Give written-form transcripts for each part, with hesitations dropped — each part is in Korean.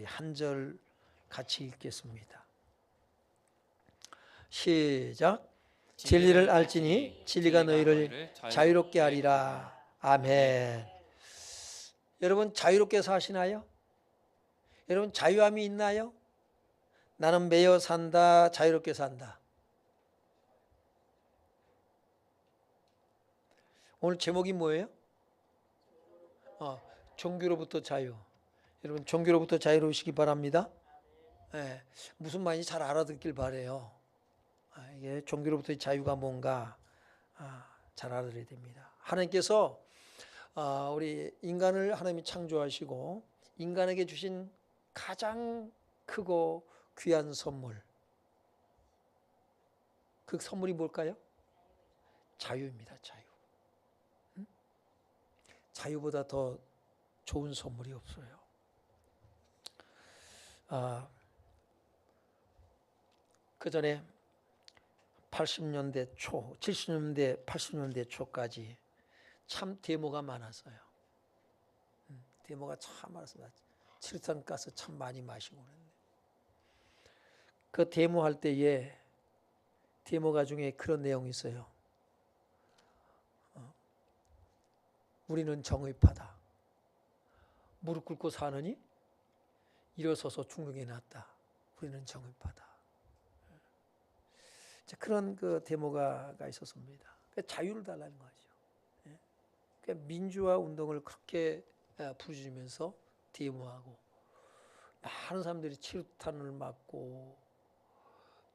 우리 한 절 같이 읽겠습니다. 시작. 진리를 알지니 진리가 너희를 자유롭게 하리라. 아멘. 여러분 자유롭게 사시나요? 여러분 자유함이 있나요? 나는 매여 산다, 자유롭게 산다. 오늘 제목이 뭐예요? 종교로부터 자유. 여러분 종교로부터 자유로우시기 바랍니다. 네, 무슨 말인지 잘 알아듣길 바래요. 이게 종교로부터의 자유가 뭔가 잘 알아들어야 됩니다. 하나님께서 우리 인간을 하나님이 창조하시고 인간에게 주신 가장 크고 귀한 선물, 그 선물이 뭘까요? 자유입니다. 자유. 자유보다 더 좋은 선물이 없어요. 그 전에 80년대 초, 70년대, 80년대 초까지 참 데모가 많았어요. 데모가 참 많았습니다. 칠산가스 참 많이 마시고 그랬는데 그 데모할 때에 데모가 중에 그런 내용이 있어요. 우리는 정의파다. 무릎 꿇고 사느니 일어서서 죽는 게 낫다. 우리는 정의파다. 그런 그 데모가 있었습니다. 자유를 달라는 거죠. 그러니까 민주화 운동을 그렇게 부르짖으면서 데모하고 많은 사람들이 치루탄을 맞고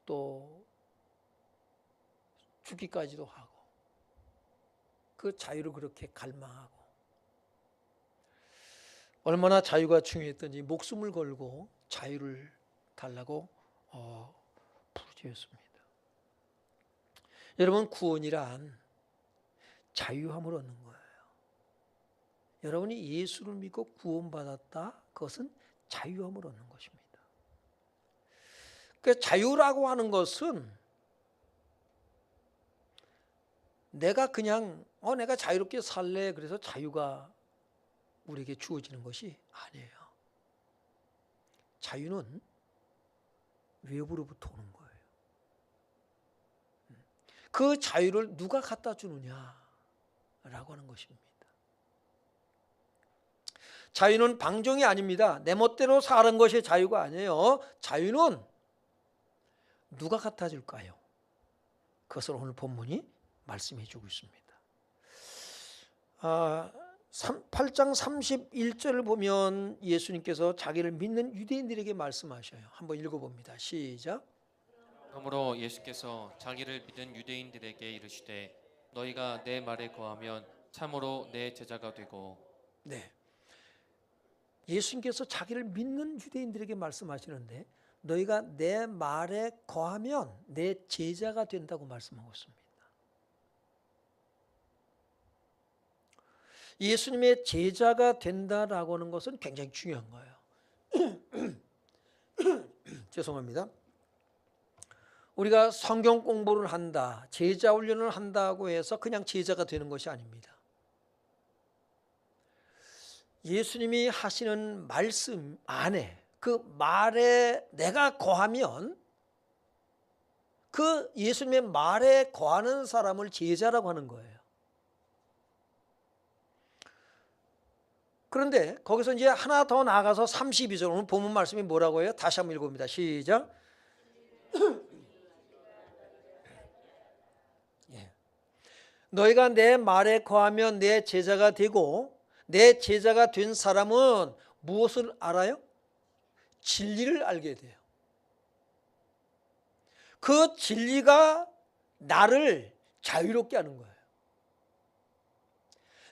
또 죽기까지도 하고 그 자유를 그렇게 갈망하고 얼마나 자유가 중요했던지 목숨을 걸고 자유를 달라고 부르짖었습니다. 여러분 구원이란 자유함을 얻는 거예요. 여러분이 예수를 믿고 구원받았다. 그것은 자유함을 얻는 것입니다. 그 자유라고 하는 것은 내가 그냥 내가 자유롭게 살래 그래서 자유가 우리에게 주어지는 것이 아니에요. 자유는 외부로부터 오는 거예요. 그 자유를 누가 갖다 주느냐라고 하는 것입니다. 자유는 방종이 아닙니다. 내 멋대로 사는 것이 자유가 아니에요. 자유는 누가 갖다 줄까요? 그것을 오늘 본문이 말씀해 주고 있습니다. 8장 31절을 보면 예수님께서 자기를 믿는 유대인들에게 말씀하셔요. 한번 읽어봅니다. 시작. 그러므로 예수께서 자기를 믿은 유대인들에게 이르시되 너희가 내 말에 거하면 참으로 내 제자가 되고. 네. 예수님께서 자기를 믿는 유대인들에게 말씀하시는데 너희가 내 말에 거하면 내 제자가 된다고 말씀하고 있습니다. 예수님의 제자가 된다라고 하는 것은 굉장히 중요한 거예요. 죄송합니다. 우리가 성경 공부를 한다, 제자 훈련을 한다고 해서 그냥 제자가 되는 것이 아닙니다. 예수님이 하시는 말씀 안에 그 말에 내가 거하면 그 예수님의 말에 거하는 사람을 제자라고 하는 거예요. 그런데 거기서 이제 하나 더 나아가서 32절 오늘 본문 말씀이 뭐라고 해요? 다시 한번 읽어봅니다. 시작. 너희가 내 말에 거하면 내 제자가 되고 내 제자가 된 사람은 무엇을 알아요? 진리를 알게 돼요. 그 진리가 나를 자유롭게 하는 거예요.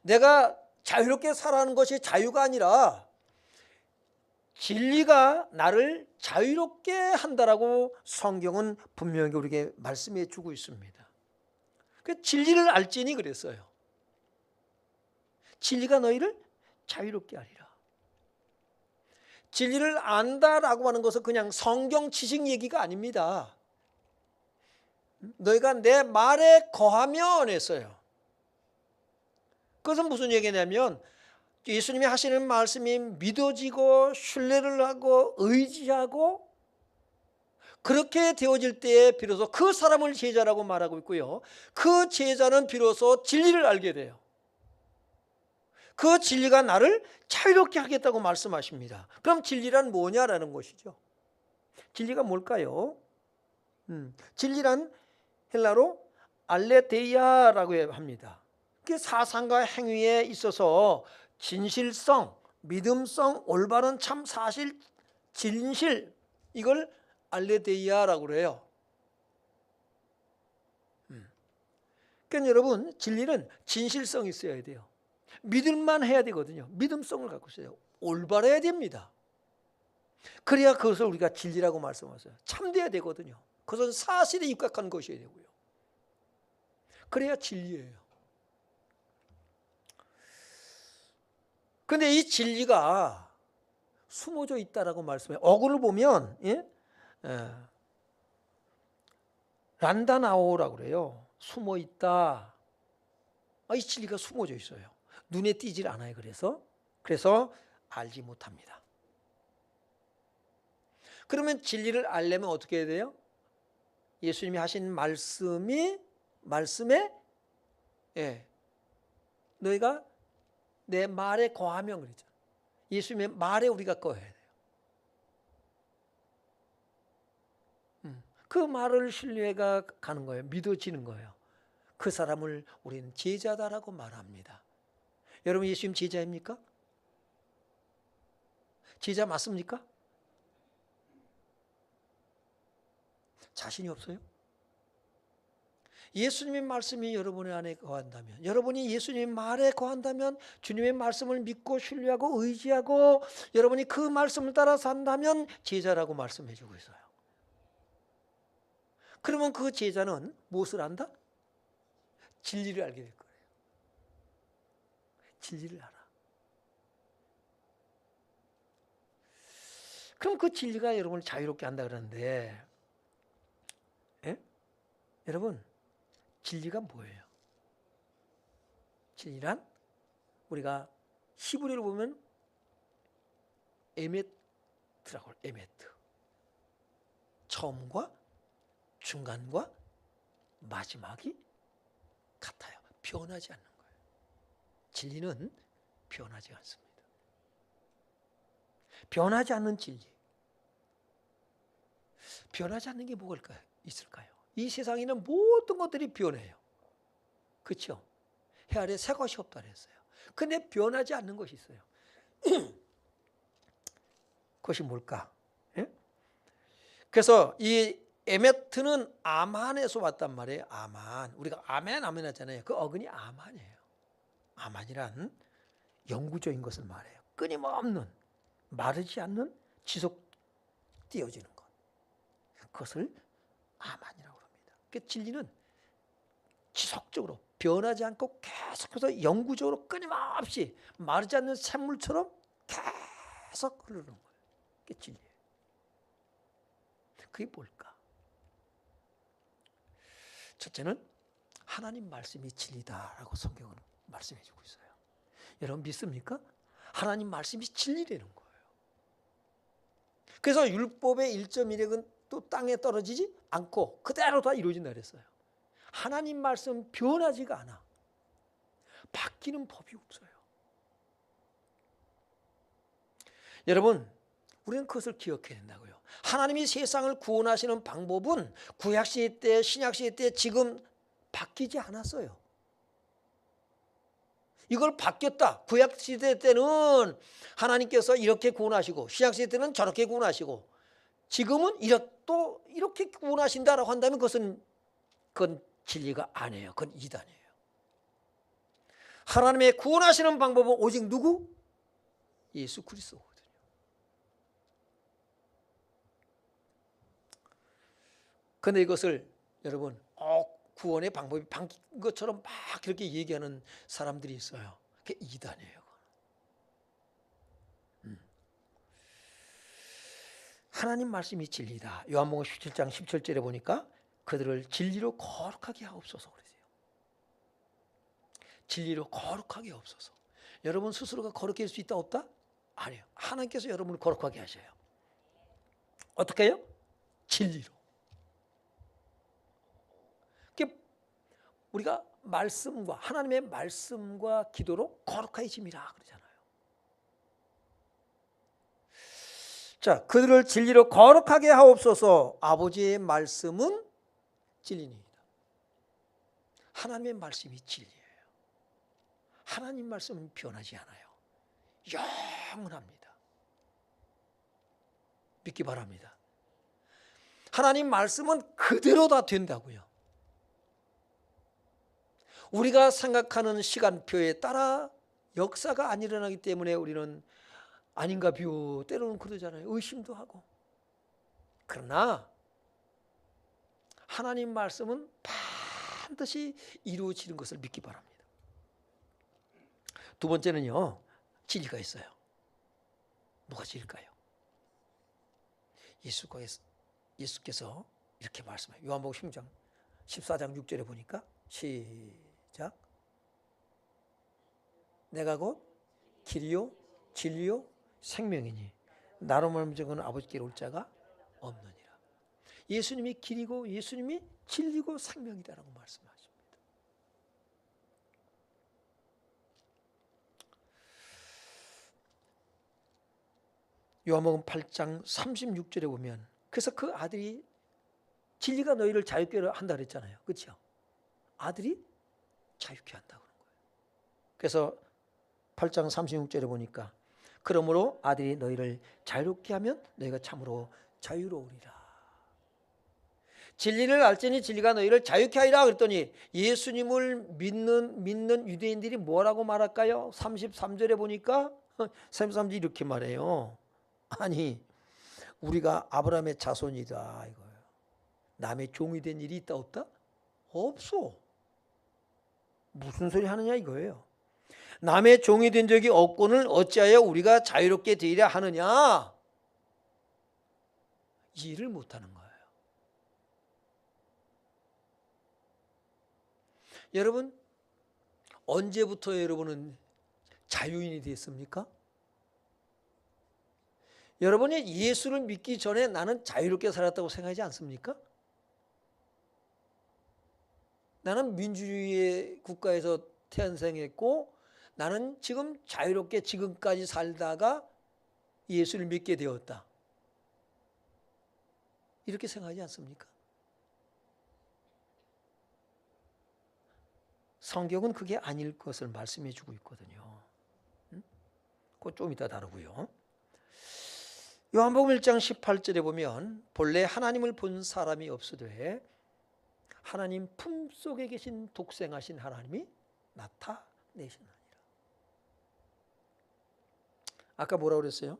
내가 자유롭게 살아가는 것이 자유가 아니라 진리가 나를 자유롭게 한다라고 성경은 분명히 우리에게 말씀해 주고 있습니다. 그 진리를 알지니 그랬어요. 진리가 너희를 자유롭게 하리라. 진리를 안다라고 하는 것은 그냥 성경 지식 얘기가 아닙니다. 너희가 내 말에 거하면 했어요. 그것은 무슨 얘기냐면 예수님이 하시는 말씀이 믿어지고 신뢰를 하고 의지하고 그렇게 되어질 때에 비로소 그 사람을 제자라고 말하고 있고요. 그 제자는 비로소 진리를 알게 돼요. 그 진리가 나를 자유롭게 하겠다고 말씀하십니다. 그럼 진리란 뭐냐라는 것이죠. 진리가 뭘까요? 진리란 헬라로 알레데이아라고 합니다. 그 사상과 행위에 있어서 진실성, 믿음성, 올바른 참 사실, 진실, 이걸 알레데이아라고 그래요. 그러니까 여러분, 진리는 진실성이 있어야 돼요. 믿을만 해야 되거든요. 믿음성을 갖고 있어요. 올바라야 됩니다. 그래야 그것을 우리가 진리라고 말씀하세요. 참돼야 되거든요. 그것은 사실에 입각한 것이어야 되고요. 그래야 진리예요. 그런데 이 진리가 숨어져 있다라고 말씀해요. 어구를 보면 란다나오라고 그래요. 숨어 있다. 이 진리가 숨어져 있어요. 눈에 띄질 않아요. 그래서 알지 못합니다. 그러면 진리를 알려면 어떻게 해야 돼요? 예수님이 하신 말씀에 너희가 내 말에 거하면 그랬죠. 예수님의 말에 우리가 거해야 돼요. 그 말을 신뢰가 가는 거예요. 믿어지는 거예요. 그 사람을 우리는 제자다라고 말합니다. 여러분, 예수님 제자입니까? 제자 맞습니까? 자신이 없어요? 예수님의 말씀이 여러분의 안에 거한다면, 여러분이 예수님의 말에 거한다면, 주님의 말씀을 믿고 신뢰하고 의지하고 여러분이 그 말씀을 따라 산다면 제자라고 말씀해 주고 있어요. 그러면 그 제자는 무엇을 안다? 진리를 알게 될 거예요. 진리를 알아. 그럼 그 진리가 여러분을 자유롭게 한다 그러는데, 여러분, 진리가 뭐예요? 진리란 우리가 히브리어로 보면 에메트라고 해요. 에메트. 처음과 중간과 마지막이 같아요. 변하지 않는 거예요. 진리는 변하지 않습니다. 변하지 않는 진리. 변하지 않는 게 뭐가 있을까요? 이 세상에는 모든 것들이 변해요. 그렇죠? 해 아래 새 것이 없다 그랬어요. 근데 변하지 않는 것이 있어요. 그것이 뭘까? 그래서 이 에메트는 아만에서 왔단 말이에요. 아만. 우리가 아멘 하잖아요. 그 어근이 아만이에요. 아만이란 영구적인 것을 말해요. 끊임없는, 마르지 않는, 지속 띄어지는 것. 그것을 아만이라고 합니다. 그 진리는 지속적으로 변하지 않고 계속해서 영구적으로 끊임없이 마르지 않는 샘물처럼 계속 흐르는 거예요. 그게 진리예요. 그게 뭘까? 첫째는 하나님 말씀이 진리다라고 성경은 말씀해 주고 있어요. 여러분 믿습니까? 하나님 말씀이 진리라는 거예요. 그래서 율법의 1.1핵은 또 땅에 떨어지지 않고 그대로 다 이루어진다 그랬어요. 하나님 말씀 변하지가 않아. 바뀌는 법이 없어요. 여러분, 우리는 그것을 기억해야 된다고요. 하나님이 세상을 구원하시는 방법은 구약시대 때, 신약시대 때 지금 바뀌지 않았어요. 이걸 바뀌었다. 구약시대 때는 하나님께서 이렇게 구원하시고 신약시대 때는 저렇게 구원하시고 지금은 또 이렇게 구원하신다라고 한다면 그건 진리가 아니에요. 그건 이단이에요. 하나님의 구원하시는 방법은 오직 누구? 예수 그리스도거든요. 그런데 이것을 여러분 구원의 방법이 바뀐 것처럼 막 그렇게 얘기하는 사람들이 있어요. 그게 이단이에요. 하나님 말씀이 진리다. 요한복음 17장 17절에 보니까 그들을 진리로 거룩하게 하옵소서 그러세요. 진리로 거룩하게 하옵소서. 여러분 스스로가 거룩해 질 수 있다 없다? 아니요. 하나님께서 여러분을 거룩하게 하셔요. 어떻게 해요? 진리로. 우리가 말씀과 하나님의 말씀과 기도로 거룩해짐이라 그러잖아요. 자, 그들을 진리로 거룩하게 하옵소서. 아버지의 말씀은 진리입니다. 하나님의 말씀이 진리예요. 하나님 말씀은 변하지 않아요. 영원합니다. 믿기 바랍니다. 하나님 말씀은 그대로 다 된다고요. 우리가 생각하는 시간표에 따라 역사가 안 일어나기 때문에 우리는 아닌가 뷰 때로는 그러잖아요. 의심도 하고. 그러나 하나님 말씀은 반드시 이루어지는 것을 믿기 바랍니다. 두 번째는요, 진리가 있어요. 뭐가 진리일까요? 예수께서 이렇게 말씀해요. 요한복음 10장 14장 6절에 보니까 시작. 내가 곧 길이요 진리요 생명이니 나로 말미암아 아버지께로 올 자가 없느니라. 예수님이 길이고 예수님이 진리고 생명이다라고 말씀하십니다. 요한복음 8장 36절에 보면 그래서 그 아들이 진리가 너희를 자유케 한다 그랬잖아요. 그렇죠? 아들이 자유케 한다고 그런 거예요. 그래서 8장 36절에 보니까 그러므로 아들이 너희를 자유롭게 하면 너희가 참으로 자유로우리라. 진리를 알지니 진리가 너희를 자유케 하리라 그랬더니 예수님을 믿는 유대인들이 뭐라고 말할까요? 33절에 보니까 33절 이렇게 말해요. 아니 우리가 아브라함의 자손이다 이거예요. 남의 종이 된 일이 있다 없다? 없어. 무슨 소리 하느냐 이거예요. 남의 종이 된 적이 없고는 어찌하여 우리가 자유롭게 되리라 하느냐? 이해를 못하는 거예요. 여러분 언제부터 여러분은 자유인이 됐습니까? 여러분이 예수를 믿기 전에 나는 자유롭게 살았다고 생각하지 않습니까? 나는 민주주의의 국가에서 태어났고 나는 지금 자유롭게 지금까지 살다가 예수를 믿게 되었다. 이렇게 생각하지 않습니까? 성경은 그게 아닐 것을 말씀해 주고 있거든요. 그거 좀 이따 다루고요. 요한복음 1장 18절에 보면 본래 하나님을 본 사람이 없으되 하나님 품속에 계신 독생하신 하나님이 나타내시나니라. 아까 뭐라고 그랬어요?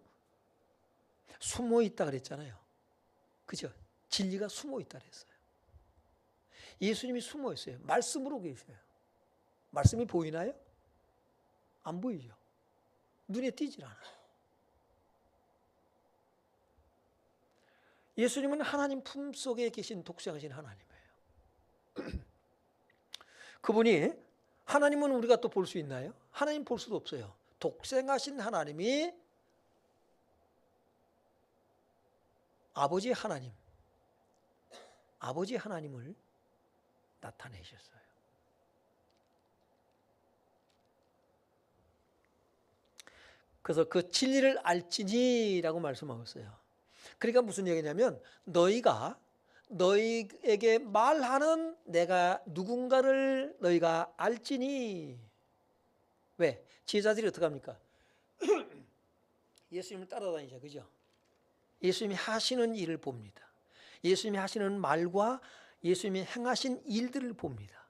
숨어 있다 그랬잖아요. 그죠? 진리가 숨어 있다 그랬어요. 예수님이 숨어 있어요. 말씀으로 계셔요. 말씀이 보이나요? 안 보이죠. 눈에 띄질 않아요. 예수님은 하나님 품속에 계신 독생하신 하나님이에요. 그분이 하나님은 우리가 또 볼 수 있나요? 하나님 볼 수도 없어요. 독생하신 하나님이 아버지 하나님을 나타내셨어요. 그래서 그 진리를 알지니라고 말씀하고 있어요. 그러니까 무슨 얘기냐면 너희에게 말하는 내가 누군가를 너희가 알지니. 왜? 제자들이 어떻게 합니까? 예수님을 따라다니죠. 그죠? 예수님이 하시는 일을 봅니다. 예수님이 하시는 말과 예수님이 행하신 일들을 봅니다.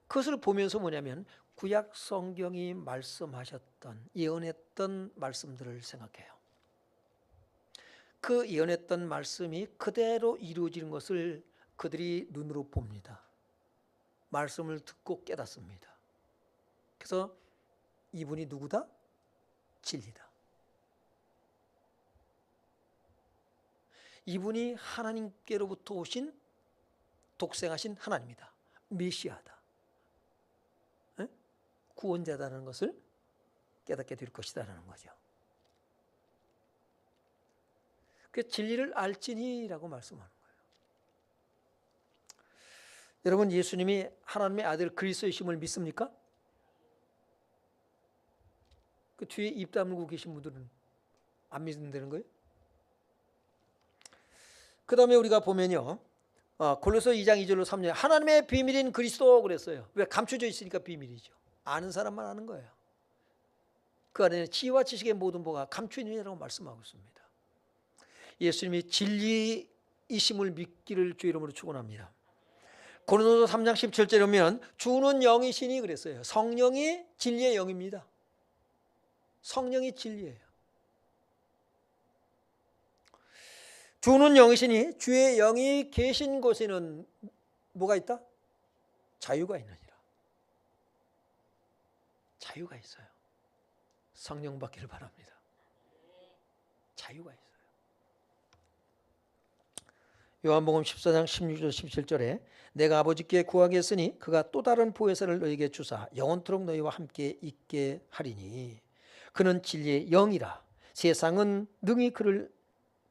그것을 보면서 뭐냐면 구약 성경이 말씀하셨던 예언했던 말씀들을 생각해요. 그 예언했던 말씀이 그대로 이루어지는 것을 그들이 눈으로 봅니다. 말씀을 듣고 깨닫습니다. 그래서 이분이 누구다? 진리다. 이분이 하나님께로부터 오신 독생하신 하나님이다. 메시아다. 구원자다는 것을 깨닫게 될 것이다라는 거죠. 그 진리를 알지니라고 말씀하는 거예요. 여러분, 예수님이 하나님의 아들 그리스도이심을 믿습니까? 그 뒤에 입 다물고 계신 분들은 안 믿는다는 거예요. 그 다음에 우리가 보면요, 골로새 2장 2절로 3절, 하나님의 비밀인 그리스도 그랬어요. 왜? 감춰져 있으니까 비밀이죠. 아는 사람만 아는 거예요. 그 안에 지혜와 지식의 모든 보가 감춰 있느냐라고 말씀하고 있습니다. 예수님이 진리이심을 믿기를 주 이름으로 축원합니다. 고린도서 3장 17절에 보면 주는 영이시니 그랬어요. 성령이 진리의 영입니다. 성령이 진리예요. 주는 영이시니 주의 영이 계신 곳에는 뭐가 있다? 자유가 있느니라. 자유가 있어요. 성령 받기를 바랍니다. 자유가 있어요. 요한복음 14장 16절 17절에 내가 아버지께 구하겠으니 그가 또 다른 보혜사를 너희에게 주사 영원토록 너희와 함께 있게 하리니 그는 진리의 영이라. 세상은 능히 그를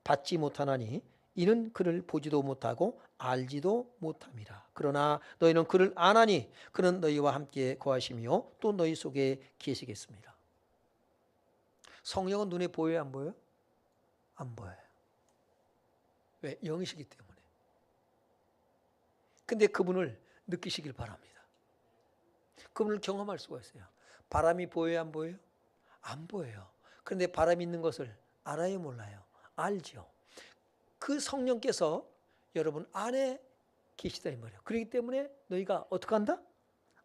받지 못하나니 이는 그를 보지도 못하고 알지도 못함이라. 그러나 너희는 그를 아나니 그는 너희와 함께 거하시며 또 너희 속에 계시겠습니다. 성령은 눈에 보여요, 안 보여요? 안 보여요. 왜? 영이시기 때문에. 근데 그분을 느끼시길 바랍니다. 그분을 경험할 수가 있어요. 바람이 보여요, 안 보여요? 안 보여요. 그런데 바람이 있는 것을 알아요, 몰라요? 알죠. 그 성령께서 여러분 안에 계시다 이 말이에요. 그렇기 때문에 너희가 어떻게 한다?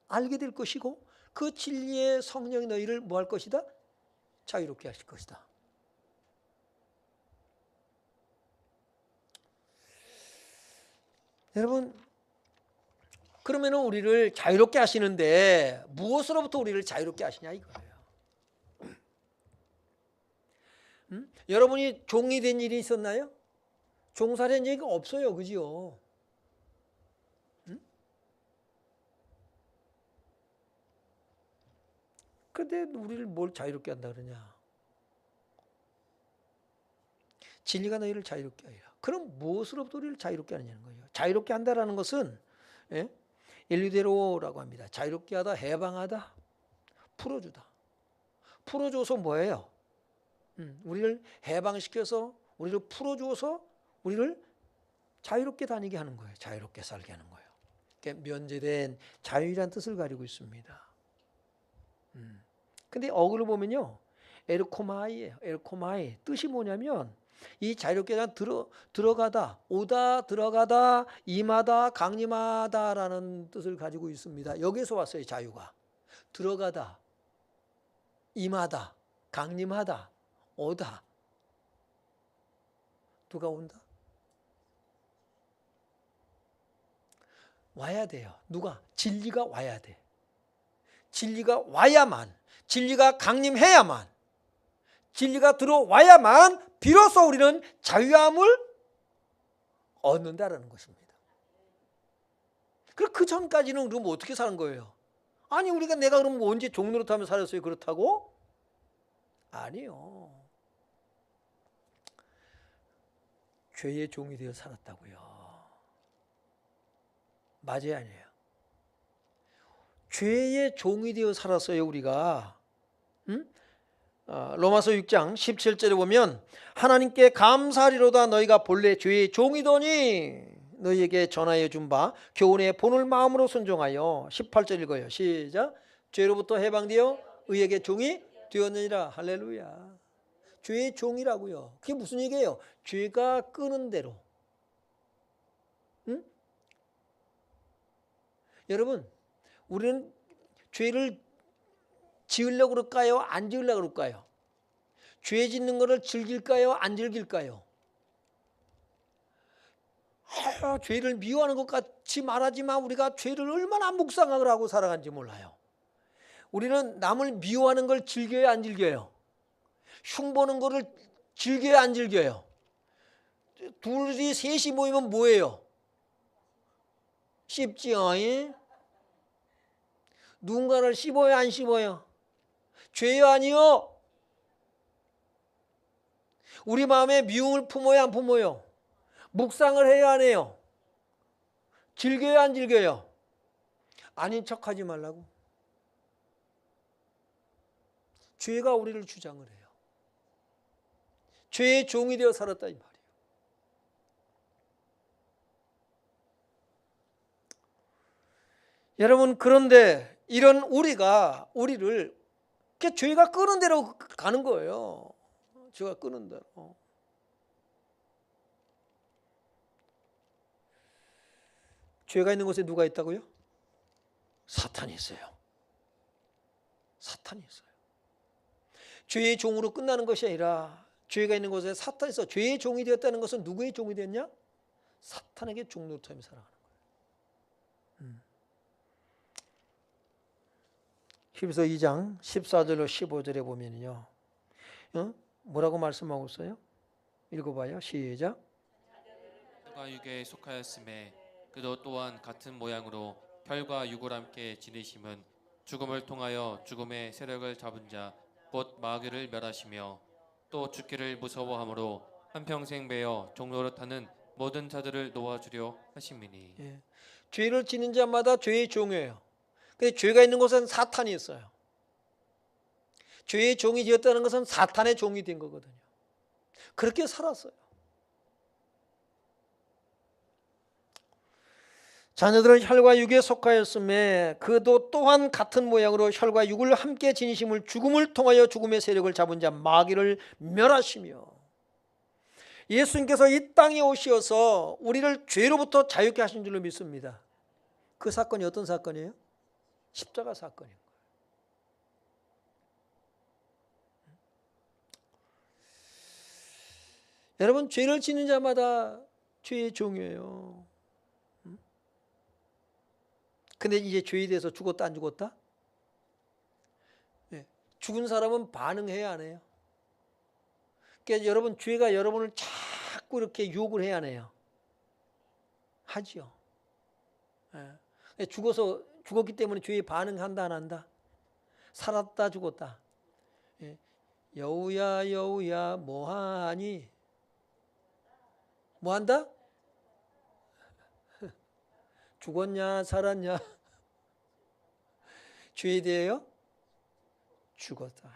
알게 될 것이고 그 진리의 성령이 너희를 뭐 할 것이다? 자유롭게 하실 것이다. 여러분, 그러면 우리를 자유롭게 하시는데 무엇으로부터 우리를 자유롭게 하시냐 이거예요. 여러분이 종이 된 일이 있었나요? 종살이한 얘기가 없어요. 그죠? 그런데 우리를 뭘 자유롭게 한다 그러냐? 진리가 너희를 자유롭게 하리라. 그럼 무엇으로부터 우리를 자유롭게 하느냐는 거예요. 자유롭게 한다라는 것은 인류대로라고 합니다. 자유롭게 하다, 해방하다, 풀어주다. 풀어줘서 뭐예요? 우리를 해방시켜서 우리를 풀어줘서 우리를 자유롭게 다니게 하는 거예요. 자유롭게 살게 하는 거예요. 그러니까 면제된 자유라는 뜻을 가지고 있습니다. 근데 어글을 보면요, 에르코마이예요. 에르코마이 뜻이 뭐냐면 이 자유롭게 들어가다, 오다, 들어가다, 임하다, 강림하다라는 뜻을 가지고 있습니다. 여기서 왔어요. 자유가 들어가다, 임하다, 강림하다, 오다. 누가 온다? 와야 돼요. 누가? 진리가 와야 돼. 진리가 와야만, 진리가 강림해야만, 진리가 들어와야만 비로소 우리는 자유함을 얻는다라는 것입니다. 그 전까지는 그럼 어떻게 사는 거예요? 아니 내가 그럼 언제 종노릇하며 살았어요? 그렇다고? 아니요. 죄의 종이 되어 살았다고요. 맞아요, 아니에요? 죄의 종이 되어 살았어요, 우리가. 로마서 6장 17절에 보면 하나님께 감사하리로다 너희가 본래 죄의 종이더니 너희에게 전하여 준 바 교훈의 본을 마음으로 순종하여 18절 읽어요. 시작. 죄로부터 해방되어 의에게 종이 되었느니라. 할렐루야. 죄의 종이라고요. 그게 무슨 얘기예요? 죄가 끄는 대로. 여러분, 우리는 죄를 지으려고 그럴까요? 안 지으려고 그럴까요? 죄 짓는 것을 즐길까요? 안 즐길까요? 죄를 미워하는 것 같이 말하지만 우리가 죄를 얼마나 묵상을 하고 살아간지 몰라요. 우리는 남을 미워하는 걸 즐겨요? 안 즐겨요? 흉보는 거를 즐겨요? 안 즐겨요? 둘이 셋이 모이면 뭐예요? 쉽지요? 누군가를 씹어요, 안 씹어요? 죄요, 아니요? 우리 마음에 미움을 품어요, 안 품어요? 묵상을 해요, 안 해요? 즐겨요, 안 즐겨요? 아닌 척하지 말라고. 죄가 우리를 주장을 해요. 죄의 종이 되어 살았다 이 말이에요. 여러분, 그런데 이런 우리를 죄가 끄는 대로 가는 거예요. 죄가 끄는 대로. 죄가 있는 곳에 누가 있다고요? 사탄이 있어요. 사탄이 있어요. 죄의 종으로 끝나는 것이 아니라 죄가 있는 곳에 사탄이 있어. 죄의 종이 되었다는 것은 누구의 종이 됐냐? 사탄에게 종노릇하며 살아가는 거예요. 히브리서 2장 14절로 15절에 보면요, 뭐라고 말씀하고 있어요? 읽어봐요. 시작. 혈과 육에 속하였음에 그도 또한 같은 모양으로 혈과 육을 함께 지니심은 죽음을 통하여 죽음의 세력을 잡은 자 곧 마귀를 멸하시며 또 죽기를 무서워함으로 한평생 매어 종노릇하는 모든 자들을 놓아주려 하심이니. 예. 죄를 지는 자마다 죄의 종이에요. 근데 죄가 있는 곳은 사탄이 있어요. 죄의 종이 되었다는 것은 사탄의 종이 된 거거든요. 그렇게 살았어요. 자녀들은 혈과 육에 속하였음에 그도 또한 같은 모양으로 혈과 육을 함께 지니심을 죽음을 통하여 죽음의 세력을 잡은 자 마귀를 멸하시며. 예수님께서 이 땅에 오셔서 우리를 죄로부터 자유케 하신 줄로 믿습니다. 그 사건이 어떤 사건이에요? 십자가 사건인 거예요. 여러분, 죄를 지는 자마다 죄의 종이에요. 근데 이제 죄에 대해서 죽었다 안 죽었다? 네. 죽은 사람은 반응해야 안 해요? 그러니까 여러분, 죄가 여러분을 자꾸 이렇게 유혹을 해야 안 해요? 하지요. 네. 죽었기 때문에 죄에 반응한다 안 한다? 살았다 죽었다? 네. 여우야 여우야 뭐하니? 뭐한다? 죽었냐 살았냐? 죄에 대하여 죽었다.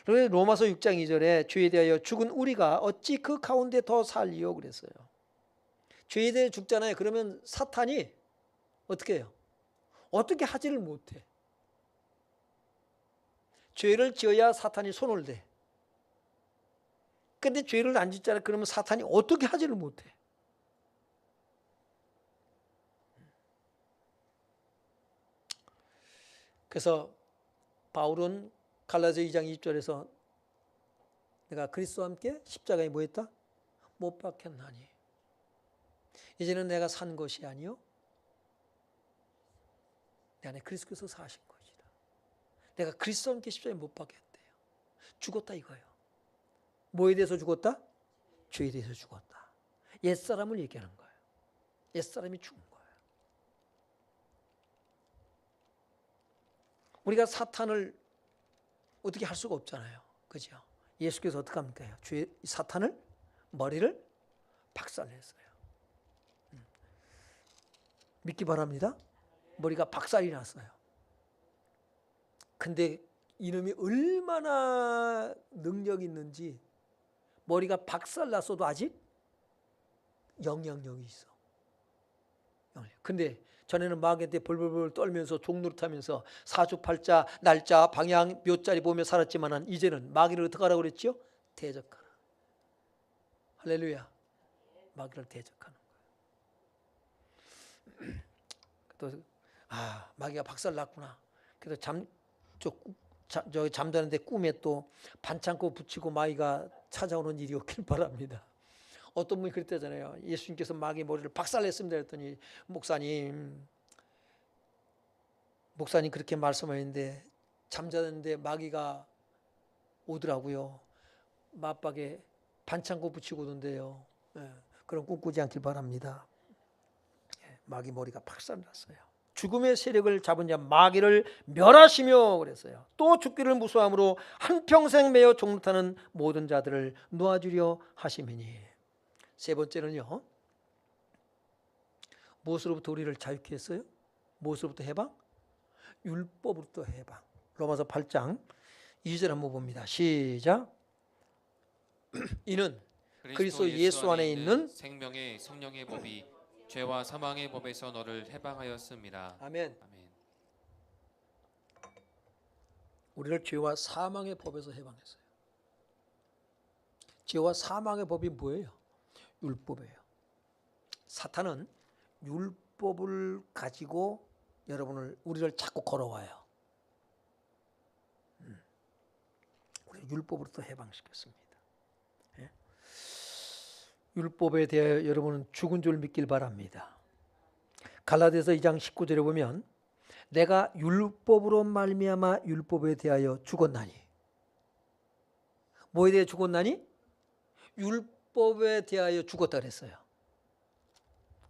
그래서 로마서 6장 2절에 죄에 대하여 죽은 우리가 어찌 그 가운데 더 살리요 그랬어요. 죄에 대해 죽잖아요. 그러면 사탄이 어떻게 해요? 어떻게 하지를 못해. 죄를 지어야 사탄이 손을 대. 근데 죄를 안 짓잖아요. 그러면 사탄이 어떻게 하지를 못해. 그래서 바울은 갈라디아 2장 20절에서 내가 그리스도와 함께 십자가에 뭐 했다? 못 박혔나니 이제는 내가 산 것이 아니요 내 안에 그리스도께서 사신 것이다. 내가 그리스도와 함께 십자가에 못 박혔대요. 죽었다 이거예요. 뭐에 대해서 죽었다? 죄에 대해서 죽었다. 옛사람을 얘기하는 거예요. 옛사람이 죽은 거예요. 우리가 사탄을 어떻게 할 수가 없잖아요. 그죠? 예수께서 어떻게 합니까? 사탄을 머리를 박살냈어요. 믿기 바랍니다. 머리가 박살이 났어요. 근데 이놈이 얼마나 능력이 있는지 머리가 박살났어도 아직 영향력이 있어. 근데 전에는 마귀한테 벌벌벌 떨면서 종노릇하면서 사주팔자, 날짜, 방향, 묘자리 보며 살았지만 이제는 마귀를 어떻게 하라고 그랬죠? 대적하라. 할렐루야. 마귀를 대적하는 거예요. 또 마귀가 박살났구나. 그래서 잠자는데 꿈에 또 반창고 붙이고 마귀가 찾아오는 일이 없길 바랍니다. 어떤 분이 그랬다잖아요. 예수님께서 마귀 머리를 박살냈습니다 했더니 목사님 그렇게 말씀하셨는데 잠자는데 마귀가 오더라고요. 맞박에 반창고 붙이고 오던데요. 그럼 꿈꾸지 않길 바랍니다. 마귀 머리가 박살났어요. 죽음의 세력을 잡은 자 마귀를 멸하시며 그랬어요. 또 죽기를 무서함으로 한평생 매어 종노타는 모든 자들을 놓아주려 하심이니. 세 번째는요, 무엇으로부터 우리를 자유케 했어요? 무엇으로부터 해방? 율법으로부터 해방. 로마서 8장 2절 한번 봅니다. 시작. 이는 그리스도 예수 안에 있는 생명의 성령의 법이 죄와 사망의 법에서 너를 해방하였습니다. 아멘. 아멘. 우리를 죄와 사망의 법에서 해방했어요. 죄와 사망의 법이 뭐예요? 율법이에요. 사탄은 율법을 가지고 우리를 자꾸 걸어와요. 우리 율법으로부터 해방시켰습니다. 예? 율법에 대하여 여러분은 죽은 줄 믿길 바랍니다. 갈라디아서 2장 19절에 보면 내가 율법으로 말미암아 율법에 대하여 죽었나니. 뭐에 대해 죽었나니? 율법에 대하여 죽었다 그랬어요.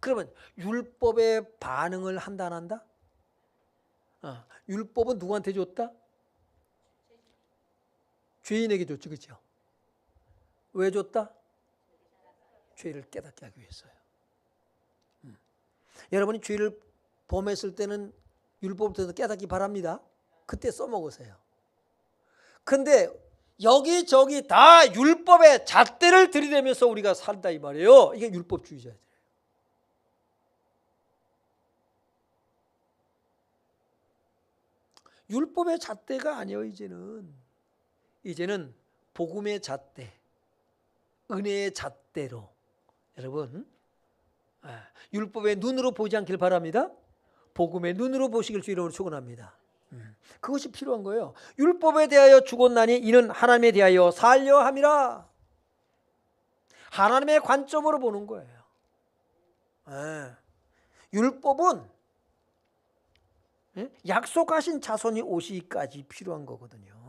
그러면 율법에 반응을 한다 안 한다? 율법은 누구한테 줬다? 죄인에게 줬죠. 그렇죠? 왜 줬다? 죄를 깨닫게 하기 위해서요. 여러분이 죄를 범했을 때는 율법부터 깨닫기 바랍니다. 그때 써먹으세요. 근데 여기저기 다 율법의 잣대를 들이대면서 우리가 산다 이 말이에요. 이게 율법주의자들. 율법의 잣대가 아니에요. 이제는 복음의 잣대, 은혜의 잣대로 여러분 율법의 눈으로 보지 않길 바랍니다. 복음의 눈으로 보시길 주 이름으로 축원합니다. 그것이 필요한 거예요. 율법에 대하여 죽었나니 이는 하나님에 대하여 살려 함이라. 하나님의 관점으로 보는 거예요. 율법은 약속하신 자손이 오시기까지 필요한 거거든요.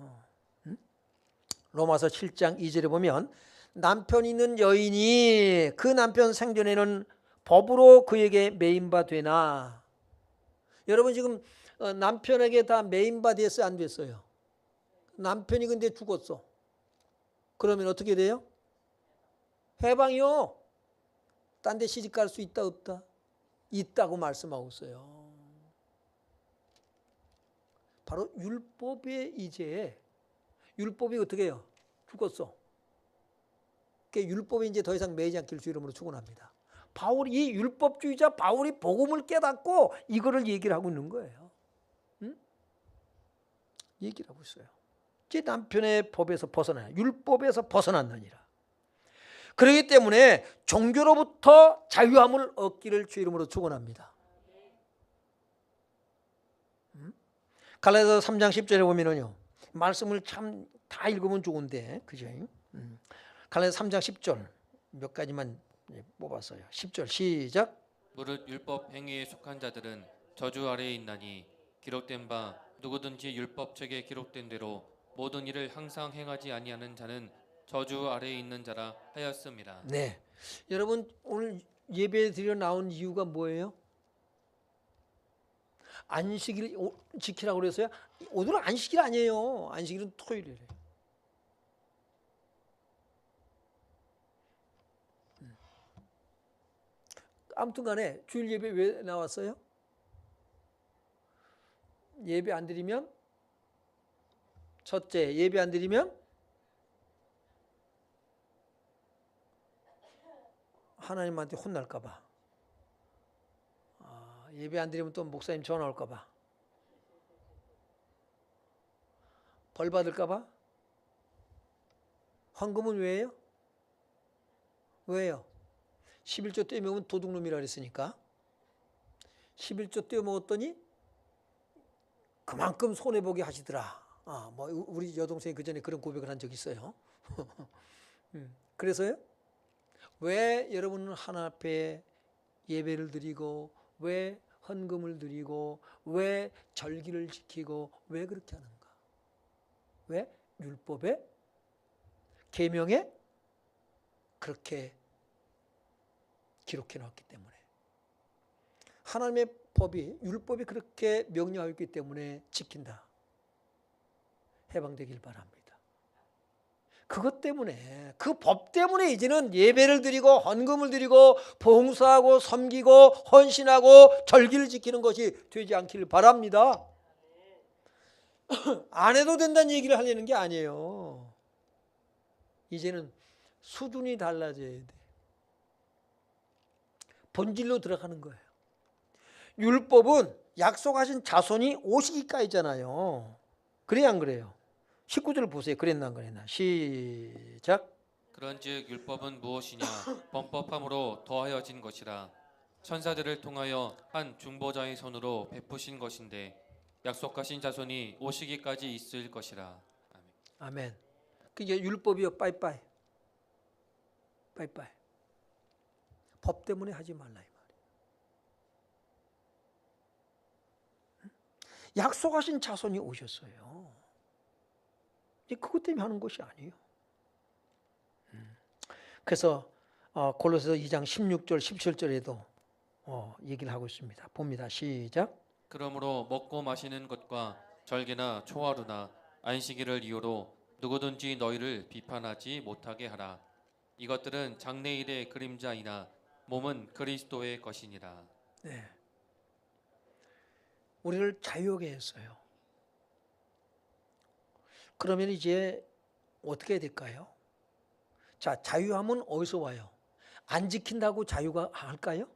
로마서 7장 2절에 보면 남편 있는 여인이 그 남편 생전에는 법으로 그에게 매인바 되나. 여러분 지금 남편에게 다 매인바 됐어요? 안 됐어요? 남편이 근데 죽었어. 그러면 어떻게 돼요? 해방이요. 딴 데 시집 갈 수 있다 없다? 있다고 말씀하고 있어요. 바로 율법에 이제 율법이 어떻게 해요? 죽었어. 그러니까 율법이 이제 더 이상 매이지 않길 주 이름으로 축원합니다. 이 율법주의자 바울이 복음을 깨닫고 이거를 얘기를 하고 있는 거예요. 얘기를 하고 있어요. 제 남편의 법에서 율법에서 벗어났느니라. 그렇기 때문에 종교로부터 자유함을 얻기를 주 이름으로 축원합니다. 갈라디아서 3장 10절에 보면은요. 말씀을 참 다 읽으면 좋은데 그죠? 갈라디아서 3장 10절 몇 가지만 뽑았어요. 10절 시작. 무릇 율법 행위에 속한 자들은 저주 아래에 있나니 기록된 바 누구든지 율법책에 기록된 대로 모든 일을 항상 행하지 아니하는 자는 저주 아래에 있는 자라 하였습니다. 네, 여러분 오늘 예배 드려 나온 이유가 뭐예요? 안식일 지키라고 그래서요? 오늘은 안식일 아니에요. 안식일은 토요일이래요. 아무튼 간에 주일 예배 왜 나왔어요? 예배 안 드리면 첫째, 예배 안 드리면 하나님한테 혼날까 봐. 예배 안 드리면 또 목사님 전화 올까 봐. 벌 받을까 봐. 헌금은 왜요? 왜요? 11조 떼먹으면 도둑놈이라 그랬으니까. 11조 떼먹었더니 그만큼 손해보게 하시더라. 우리 여동생이 그 전에 그런 고백을 한 적이 있어요. 그래서요? 왜 여러분은 하나님 앞에 예배를 드리고 왜 헌금을 드리고 왜 절기를 지키고 왜 그렇게 하는가? 왜? 율법에 계명에 그렇게 기록해 놓았기 때문에. 하나님의 법이, 율법이 그렇게 명령하고 있기 때문에 지킨다. 해방되길 바랍니다. 그것 때문에, 그 법 때문에 이제는 예배를 드리고 헌금을 드리고 봉사하고 섬기고 헌신하고 절기를 지키는 것이 되지 않기를 바랍니다. 안 해도 된다는 얘기를 하려는 게 아니에요. 이제는 수준이 달라져야 돼. 본질로 들어가는 거예요. 율법은 약속하신 자손이 오시기까지잖아요. 그래야 안 그래요? 19절 보세요. 그랬나 안 그랬나? 시작. 그런즉 율법은 무엇이냐 범법함으로 더하여진 것이라 천사들을 통하여 한 중보자의 손으로 베푸신 것인데 약속하신 자손이 오시기까지 있을 것이라. 아멘. 아멘. 그게 율법이요. 빠이빠이. 빠이빠이. 법 때문에 하지 말라 이 말이에요. 약속하신 자손이 오셨어요. 그것 때문에 하는 것이 아니에요. 그래서 골로새서 2장 16절 17절에도 얘기를 하고 있습니다. 봅니다. 시작. 그러므로 먹고 마시는 것과 절개나 초하루나 안식일을 이유로 누구든지 너희를 비판하지 못하게 하라. 이것들은 장래일의 그림자이나 몸은 그리스도의 것이니라. 네. 우리를 자유하게 했어요. 그러면 이제 어떻게 해야 될까요? 자, 자유함은 어디서 와요? 안 지킨다고 자유가 할까요?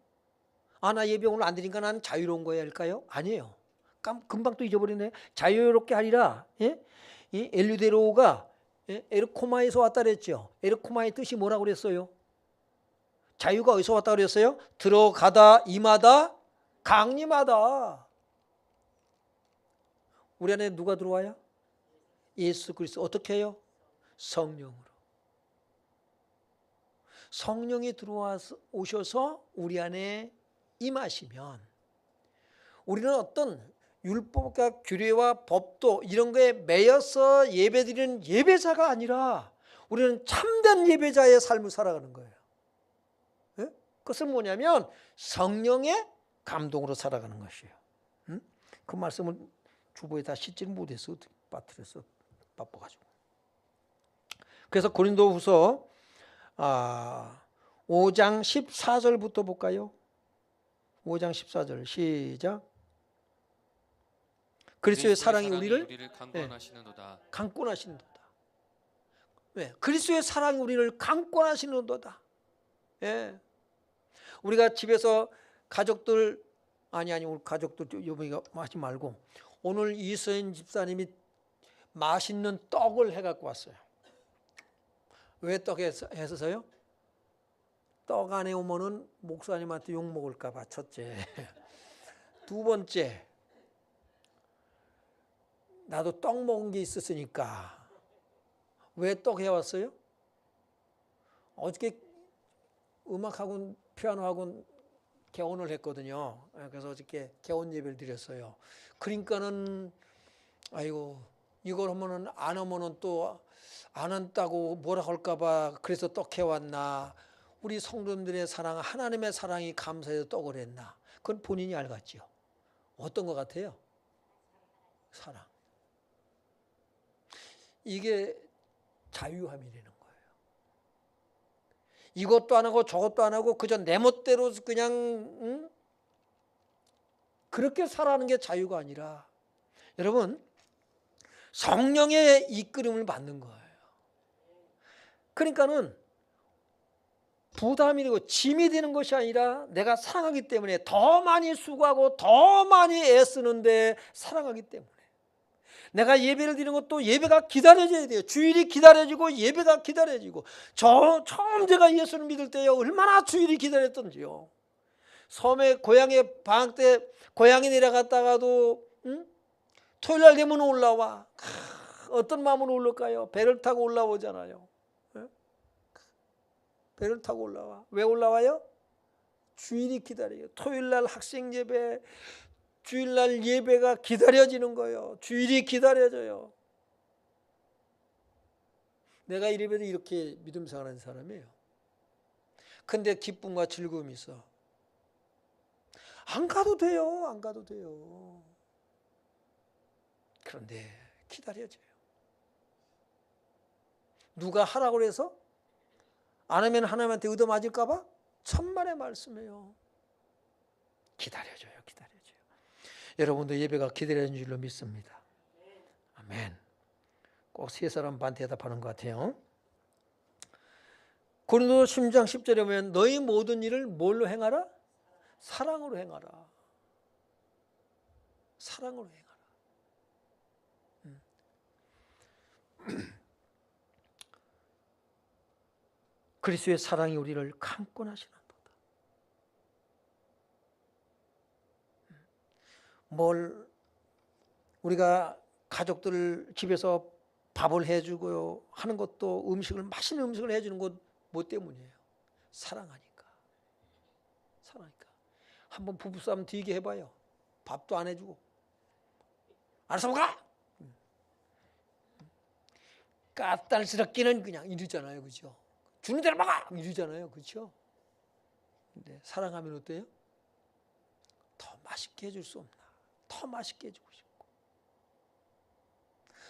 아, 나 예배 오늘 안 드리니까 난 자유로운 거야 할까요? 아니에요. 금방 또 잊어버리네. 자유롭게 하리라. 예? 이 엘류데로가 에르코마에서 왔다 그랬죠. 에르코마의 뜻이 뭐라고 그랬어요? 자유가 어디서 왔다 그랬어요? 들어가다, 임하다, 강림하다. 우리 안에 누가 들어와요? 예수 그리스도. 어떻게 해요? 성령으로. 성령이 들어와서 오셔서 우리 안에 임하시면 우리는 어떤 율법과 규례와 법도 이런 거에 매여서 예배드리는 예배자가 아니라 우리는 참된 예배자의 삶을 살아가는 거예요. 네? 그것은 뭐냐면 성령의 감동으로 살아가는 것이에요. 그 말씀을 주보에 다 씻지는 못해서 빠뜨려서 바빠가지고. 그래서 고린도후서 5장 14절부터 볼까요? 5장 14절 시작. 그리스도의 사랑이 우리를 강권하시는도다. 강권하시는도다. 왜? 그리스도의 사랑이 우리를 강권하시는도다. 예. 우리가 집에서 가족들 우리 가족들 여보가 하지 말고 오늘 이서연 집사님이 맛있는 떡을 해갖고 왔어요. 왜 떡 해서요? 떡 안에 오면은 목사님한테 욕 먹을까봐 첫째. 두 번째, 나도 떡 먹은 게 있었으니까. 왜 떡 해왔어요? 어저께 음악학원, 피아노학원 개원을 했거든요. 그래서 어저께 개원 예배를 드렸어요. 그러니까는 아이고 이걸 하면은 안 하면은 또 안 한다고 뭐라 할까봐 그래서 떡 해왔나. 우리 성도님들의 사랑, 하나님의 사랑이 감사해서 떡을 했나. 그건 본인이 알겠죠. 어떤 것 같아요? 사랑. 이게 자유함이라는 거예요. 이것도 안 하고 저것도 안 하고 그저 내 멋대로 그냥 그렇게 살아가는 게 자유가 아니라 여러분 성령의 이끌음을 받는 거예요. 그러니까는 부담이 되고 짐이 되는 것이 아니라 내가 사랑하기 때문에 더 많이 수고하고 더 많이 애쓰는데 사랑하기 때문에 내가 예배를 드리는 것도 예배가 기다려져야 돼요. 주일이 기다려지고 예배가 기다려지고 처음 제가 예수를 믿을 때요 얼마나 주일이 기다렸던지요. 섬에 고향에 방학 때 고향에 내려갔다가도 토요일날 되면 올라와. 어떤 마음으로 올라올까요? 배를 타고 올라오잖아요. 배를 타고 올라와. 왜 올라와요? 주일이 기다려요. 토요일날 학생 예배, 주일날 예배가 기다려지는 거예요. 주일이 기다려져요. 내가 이래봬도 이렇게 믿음 생활하는 사람이에요. 근데 기쁨과 즐거움이 있어. 안 가도 돼요. 안 가도 돼요. 그런데 기다려줘요. 누가 하라고 해서 안 하면 하나님한테 얻어맞을까 봐 천만의 말씀이에요. 기다려줘요. 기다려줘요. 여러분도 예배가 기다려진 줄로 믿습니다. 아멘. 꼭 세 사람 반 대답하는 것 같아요. 고린도서 10장 10절에 보면 너희 모든 일을 뭘로 행하라? 사랑으로 행하라. 사랑으로 행하라. 그리스도의 사랑이 우리를 강권하시는도다. 뭘 우리가 가족들 집에서 밥을 해주고요 하는 것도 맛있는 음식을 해주는 것 뭐 때문이에요? 사랑하니까. 사랑하니까. 한번 부부싸움 뒤게 해봐요. 밥도 안 해주고. 알아서 먹어! 까딸스럽기는 그냥 이러잖아요. 그죠? 주는 대로 먹어! 이러잖아요. 그렇죠? 근데 사랑하면 어때요? 더 맛있게 해줄 수 없나? 더 맛있게 해주고 싶고.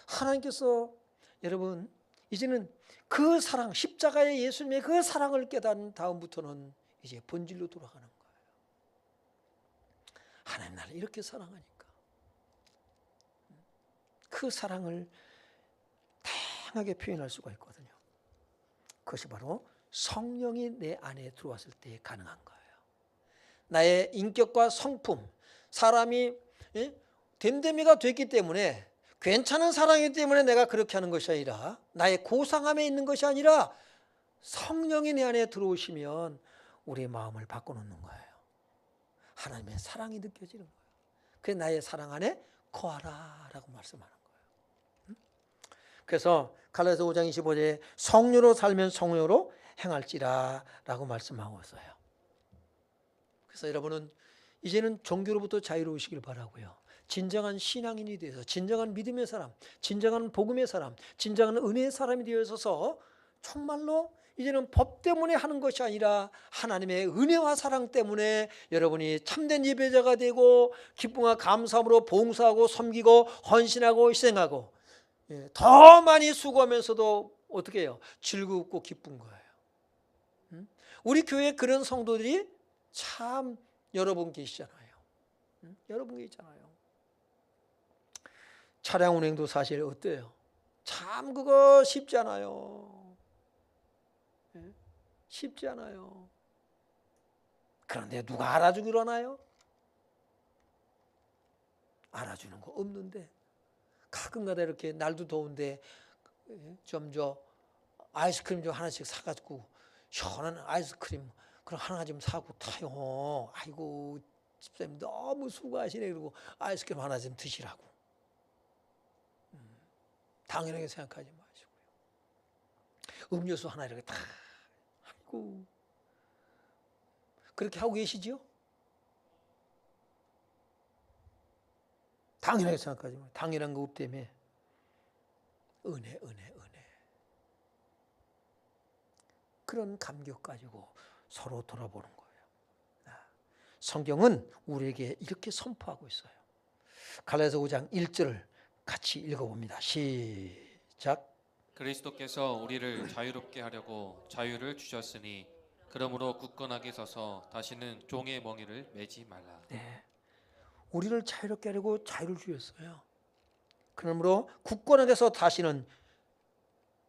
하나님께서 여러분 이제는 그 사랑, 십자가의 예수님의 그 사랑을 깨달은 다음부터는 이제 본질로 돌아가는 거예요. 하나님 나를 이렇게 사랑하니까 그 사랑을 다양하게 표현할 수가 있거든요. 그것이 바로 성령이 내 안에 들어왔을 때 가능한 거예요. 나의 인격과 성품, 사람이 됨됨이가 됐기 때문에 괜찮은 사랑이기 때문에 내가 그렇게 하는 것이 아니라 나의 고상함에 있는 것이 아니라 성령이 내 안에 들어오시면 우리의 마음을 바꿔놓는 거예요. 하나님의 사랑이 느껴지는 거예요. 그래서 나의 사랑 안에 거하라 라고 말씀하는 거예요. 그래서 갈라디아서 5장 25절에 성령으로 살면 성령으로 행할지라 라고 말씀하고 있어요. 그래서 여러분은 이제는 종교로부터 자유로우시길 바라고요. 진정한 신앙인이 되어서 진정한 믿음의 사람, 진정한 복음의 사람, 진정한 은혜의 사람이 되어서 정말로 이제는 법 때문에 하는 것이 아니라 하나님의 은혜와 사랑 때문에 여러분이 참된 예배자가 되고 기쁨과 감사함으로 봉사하고 섬기고 헌신하고 희생하고 더 많이 수고하면서도 어떻게 해요? 즐겁고 기쁜 거예요. 우리 교회에 그런 성도들이 참 여러 분 계시잖아요. 여러 분 계시잖아요. 차량 운행도 사실 어때요? 참 그거 쉽지 않아요. 쉽지 않아요. 그런데 누가 알아주기로 하나요? 알아주는 거 없는데 가끔가다 이렇게 날도 더운데 좀 아이스크림 좀 하나씩 사가지고 시원한 아이스크림 그럼 하나 좀 사고 타요. 아이고 집사님 너무 수고하시네. 그리고 아이스크림 하나 좀 드시라고. 당연하게 생각하지 마시고요. 음료수 하나 이렇게 다 아이고 그렇게 하고 계시지요? 당연하게 생각하지 마세요. 당연한 거 없다며. 은혜. 그런 감격 가지고 서로 돌아보는 거예요. 성경은 우리에게 이렇게 선포하고 있어요. 갈라디아서 5장 1절을 같이 읽어봅니다. 시작. 그리스도께서 우리를 자유롭게 하려고 자유를 주셨으니 그러므로 굳건하게 서서 다시는 종의 멍에를 매지 말라. 네. 우리를 자유롭게 하려고 자유를 주셨어요. 그러므로 굳건하게 서 다시는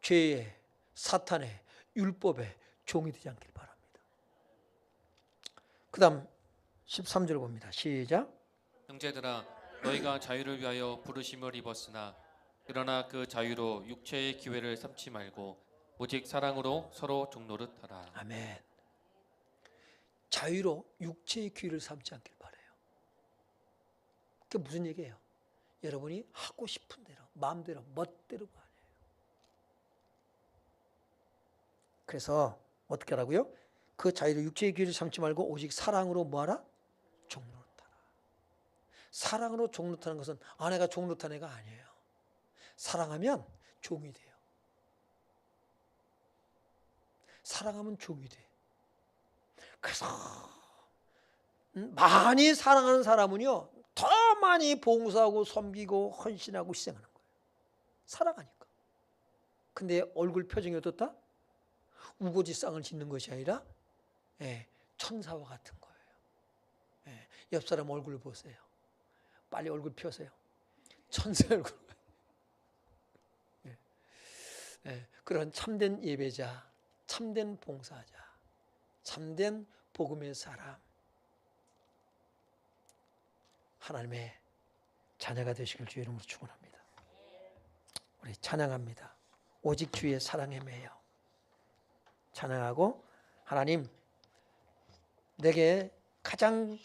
죄의 사탄의 율법의 종이 되지 않길 바랍니다. 그 다음 13절 봅니다. 시작. 형제들아 너희가 자유를 위하여 부르심을 입었으나 그러나 그 자유로 육체의 기회를 삼지 말고 오직 사랑으로 서로 종노릇 하라. 아멘. 자유로 육체의 기회를 삼지 않길 바라요. 그게 무슨 얘기예요? 여러분이 하고 싶은 대로 마음대로 멋대로가 아니에요. 그래서 어떻게 하라고요? 그 자유로 육체의 기회를 삼지 말고 오직 사랑으로 뭐하라? 종노릇하라. 사랑으로 종노릇하는 것은 아내가 종노릇하는 애가 아니에요. 사랑하면 종이 돼요. 사랑하면 종이 돼. 그래서 많이 사랑하는 사람은요 더 많이 봉사하고 섬기고 헌신하고 희생하는 거예요. 사랑하니까. 근데 얼굴 표정이 어떻다? 우거지상을 짓는 것이 아니라 천사와 같은 거예요. 옆 사람 얼굴을 보세요. 빨리 얼굴 펴세요. 천사 얼굴. 그런 참된 예배자, 참된 봉사자, 참된 복음의 사람, 하나님의 자녀가 되시길 주의 이름으로 축원합니다. 우리 찬양합니다. 오직 주의 사랑에 매여 찬양하고, 하나님 내게 가장